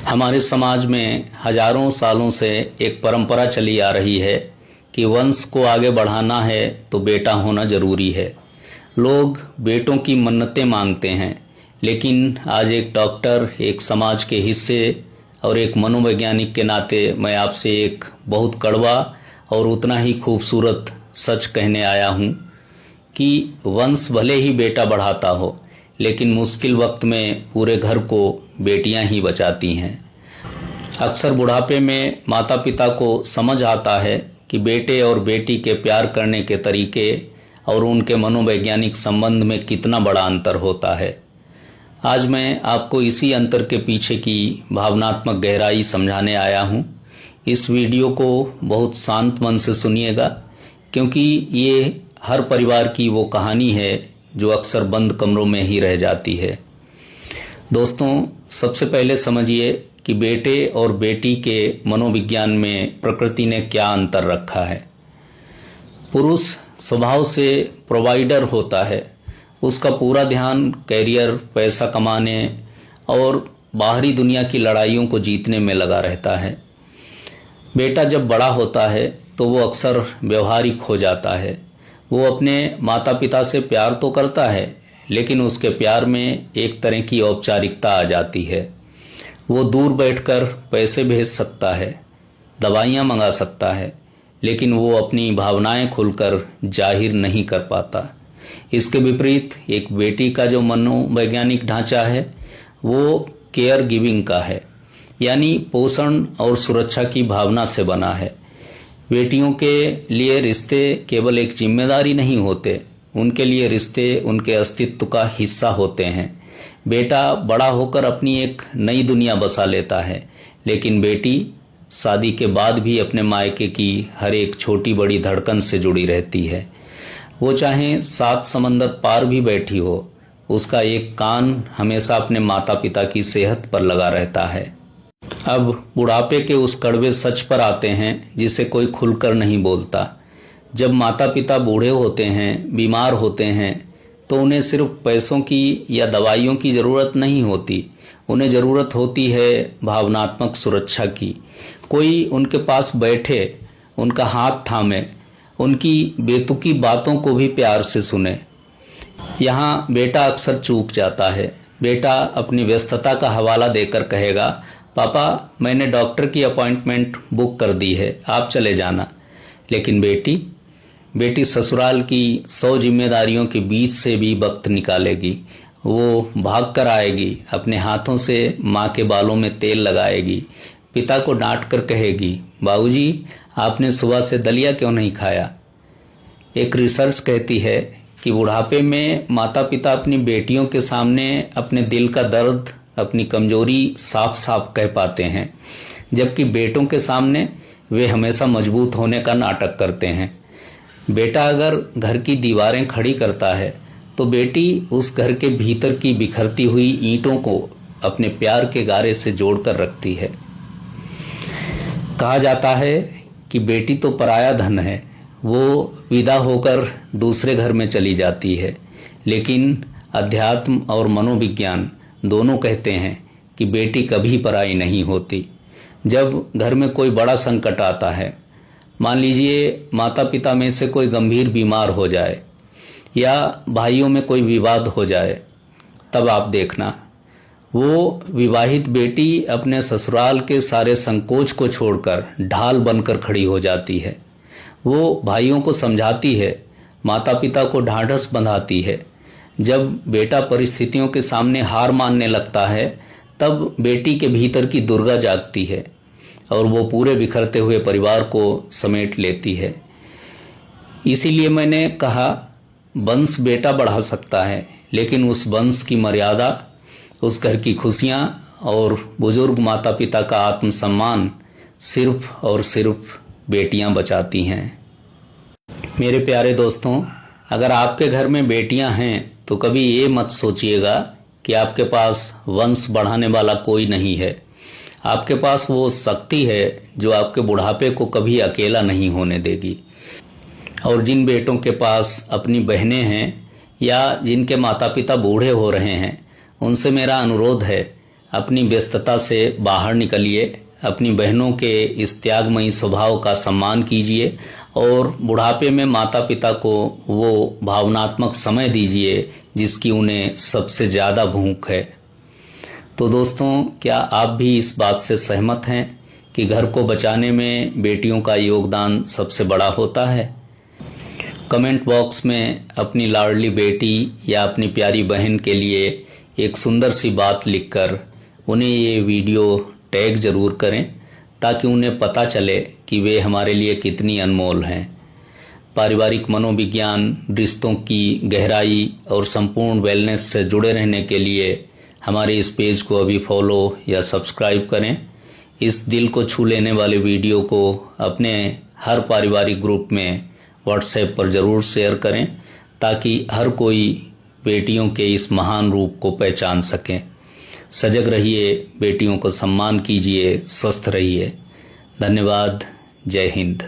हमारे समाज में हजारों सालों से एक परंपरा चली आ रही है कि वंश को आगे बढ़ाना है तो बेटा होना जरूरी है। लोग बेटों की मन्नतें मांगते हैं, लेकिन आज एक डॉक्टर, एक समाज के हिस्से और एक मनोवैज्ञानिक के नाते मैं आपसे एक बहुत कड़वा और उतना ही खूबसूरत सच कहने आया हूँ कि वंश भले ही बेटा बढ़ाता हो, लेकिन मुश्किल वक्त में पूरे घर को बेटियां ही बचाती हैं। अक्सर बुढ़ापे में माता पिता को समझ आता है कि बेटे और बेटी के प्यार करने के तरीके और उनके मनोवैज्ञानिक संबंध में कितना बड़ा अंतर होता है। आज मैं आपको इसी अंतर के पीछे की भावनात्मक गहराई समझाने आया हूँ। इस वीडियो को बहुत शांत मन से सुनिएगा, क्योंकि ये हर परिवार की वो कहानी है जो अक्सर बंद कमरों में ही रह जाती है। दोस्तों, सबसे पहले समझिए कि बेटे और बेटी के मनोविज्ञान में प्रकृति ने क्या अंतर रखा है। पुरुष स्वभाव से प्रोवाइडर होता है, उसका पूरा ध्यान कैरियर, पैसा कमाने और बाहरी दुनिया की लड़ाइयों को जीतने में लगा रहता है। बेटा जब बड़ा होता है तो वो अक्सर व्यवहारिक हो जाता है। वो अपने माता पिता से प्यार तो करता है, लेकिन उसके प्यार में एक तरह की औपचारिकता आ जाती है। वो दूर बैठकर पैसे भेज सकता है, दवाइयाँ मंगा सकता है, लेकिन वो अपनी भावनाएं खुलकर जाहिर नहीं कर पाता। इसके विपरीत एक बेटी का जो मनोवैज्ञानिक ढांचा है वो केयर गिविंग का है, यानी पोषण और सुरक्षा की भावना से बना है। बेटियों के लिए रिश्ते केवल एक जिम्मेदारी नहीं होते, उनके लिए रिश्ते उनके अस्तित्व का हिस्सा होते हैं। बेटा बड़ा होकर अपनी एक नई दुनिया बसा लेता है, लेकिन बेटी शादी के बाद भी अपने मायके की हर एक छोटी बड़ी धड़कन से जुड़ी रहती है। वो चाहे 7 समंदर पार भी बैठी हो, उसका एक कान हमेशा अपने माता पिता की सेहत पर लगा रहता है। अब बुढ़ापे के उस कड़वे सच पर आते हैं जिसे कोई खुलकर नहीं बोलता। जब माता पिता बूढ़े होते हैं, बीमार होते हैं, तो उन्हें सिर्फ पैसों की या दवाइयों की ज़रूरत नहीं होती, उन्हें ज़रूरत होती है भावनात्मक सुरक्षा की। कोई उनके पास बैठे, उनका हाथ थामे, उनकी बेतुकी बातों को भी प्यार से सुने। यहाँ बेटा अक्सर चूक जाता है। बेटा अपनी व्यस्तता का हवाला देकर कहेगा, पापा मैंने डॉक्टर की अपॉइंटमेंट बुक कर दी है, आप चले जाना। लेकिन बेटी ससुराल की 100 जिम्मेदारियों के बीच से भी वक्त निकालेगी। वो भाग कर आएगी, अपने हाथों से माँ के बालों में तेल लगाएगी, पिता को डांट कर कहेगी, बाबूजी आपने सुबह से दलिया क्यों नहीं खाया। एक रिसर्च कहती है कि बुढ़ापे में माता पिता अपनी बेटियों के सामने अपने दिल का दर्द, अपनी कमजोरी साफ साफ कह पाते हैं, जबकि बेटों के सामने वे हमेशा मजबूत होने का नाटक करते हैं। बेटा अगर घर की दीवारें खड़ी करता है तो बेटी उस घर के भीतर की बिखरती हुई ईंटों को अपने प्यार के गारे से जोड़कर रखती है। कहा जाता है कि बेटी तो पराया धन है, वो विदा होकर दूसरे घर में चली जाती है, लेकिन अध्यात्म और मनोविज्ञान दोनों कहते हैं कि बेटी कभी पराई नहीं होती। जब घर में कोई बड़ा संकट आता है, मान लीजिए माता पिता में से कोई गंभीर बीमार हो जाए या भाइयों में कोई विवाद हो जाए, तब आप देखना वो विवाहित बेटी अपने ससुराल के सारे संकोच को छोड़कर ढाल बनकर खड़ी हो जाती है। वो भाइयों को समझाती है, माता पिता को ढाढ़स बंधाती है। जब बेटा परिस्थितियों के सामने हार मानने लगता है, तब बेटी के भीतर की दुर्गा जागती है और वो पूरे बिखरते हुए परिवार को समेट लेती है। इसीलिए मैंने कहा, वंश बेटा बढ़ा सकता है, लेकिन उस वंश की मर्यादा, उस घर की खुशियाँ और बुजुर्ग माता पिता का आत्मसम्मान सिर्फ और सिर्फ बेटियां बचाती हैं। मेरे प्यारे दोस्तों, अगर आपके घर में बेटियां हैं तो कभी ये मत सोचिएगा कि आपके पास वंश बढ़ाने वाला कोई नहीं है। आपके पास वो शक्ति है जो आपके बुढ़ापे को कभी अकेला नहीं होने देगी। और जिन बेटों के पास अपनी बहनें हैं या जिनके माता पिता बूढ़े हो रहे हैं, उनसे मेरा अनुरोध है, अपनी व्यस्तता से बाहर निकलिए, अपनी बहनों के इस त्यागमयी स्वभाव का सम्मान कीजिए और बुढ़ापे में माता पिता को वो भावनात्मक समय दीजिए जिसकी उन्हें सबसे ज़्यादा भूख है। तो दोस्तों, क्या आप भी इस बात से सहमत हैं कि घर को बचाने में बेटियों का योगदान सबसे बड़ा होता है? कमेंट बॉक्स में अपनी लाडली बेटी या अपनी प्यारी बहन के लिए एक सुंदर सी बात लिखकर उन्हें ये वीडियो टैग जरूर करें ताकि उन्हें पता चले कि वे हमारे लिए कितनी अनमोल हैं। पारिवारिक मनोविज्ञान, रिश्तों की गहराई और संपूर्ण वेलनेस से जुड़े रहने के लिए हमारे इस पेज को अभी फॉलो या सब्सक्राइब करें। इस दिल को छू लेने वाले वीडियो को अपने हर पारिवारिक ग्रुप में व्हाट्सएप पर ज़रूर शेयर करें ताकि हर कोई बेटियों के इस महान रूप को पहचान सकें। सजग रहिए, बेटियों को सम्मान कीजिए, स्वस्थ रहिए। धन्यवाद। जय हिंद।